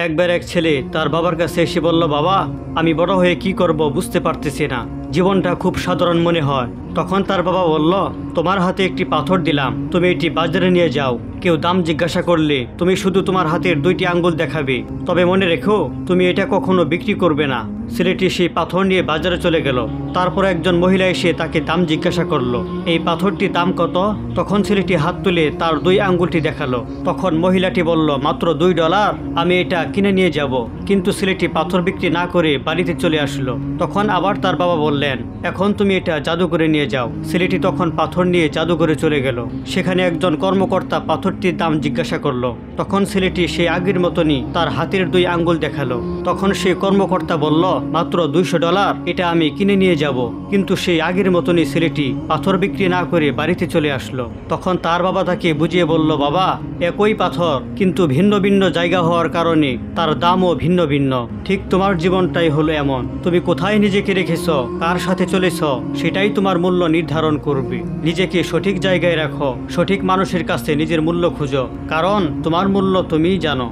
একবার এক ছেলে তার বাবার কাছে এসে বলল, বাবা আমি বড় হয়ে কি করব বুঝতে পারতেছি না, জীবনটা খুব সাধারণ মনে হয়। তখন তার বাবা বলল, তোমার হাতে একটি পাথর দিলাম, তুমি এটি বাজারে নিয়ে যাও। কেউ দাম জিজ্ঞাসা করলে তুমি শুধু তোমার হাতের 2টি আঙ্গুল দেখাবে, তবে মনে রেখো তুমি এটা কখনো বিক্রি করবে না। ছেলেটি সেই পাথর নিয়ে বাজারে চলে গেল। তারপর একজন মহিলা এসে তাকে দাম জিজ্ঞাসা করলো, এই পাথরটির দাম কত? তখন ছেলেটি হাত তুলে তার 2 আঙ্গুলটি দেখালো। তখন মহিলাটি বলল, মাত্র $2, আমি এটা কিনে নিয়ে যাব। কিন্তু ছেলেটি পাথর বিক্রি না করে বাড়িতে চলে আসলো। তখন আবার তার বাবা বললেন, এখন তুমি এটা জাদুঘরে নিয়ে যাও। ছেলেটি তখন পাথর নিয়ে জাদুঘরে চলে গেল। সেখানে একজন কর্মকর্তা পাথরটির দাম জিজ্ঞাসা করলো। তখন ছেলেটি সেই আগের মতনই তার হাতের 2 আঙ্গুল দেখালো। তখন সেই কর্মকর্তা বলল, মাত্র $200, এটা আমি কিনে নিয়ে যাব। কিন্তু সেই আগের মতনই ছেলেটি পাথর বিক্রি না করে বাড়িতে চলে আসলো। তখন তার বাবা তাকে বুঝিয়ে বলল, বাবা একই পাথর কিন্তু ভিন্ন ভিন্ন জায়গা হওয়ার কারণে তার দামও ভিন্ন ভিন্ন। ঠিক তোমার জীবনটাই হলো এমন, তুমি কোথায় নিজেকে রেখেছ, কার সাথে চলেছ, সেটাই তোমার মূল্য নির্ধারণ করবে। নিজেকে সঠিক জায়গায় রাখো, সঠিক মানুষের কাছে নিজের মূল্য খুঁজো, কারণ তোমার মূল্য তুমিই জানো।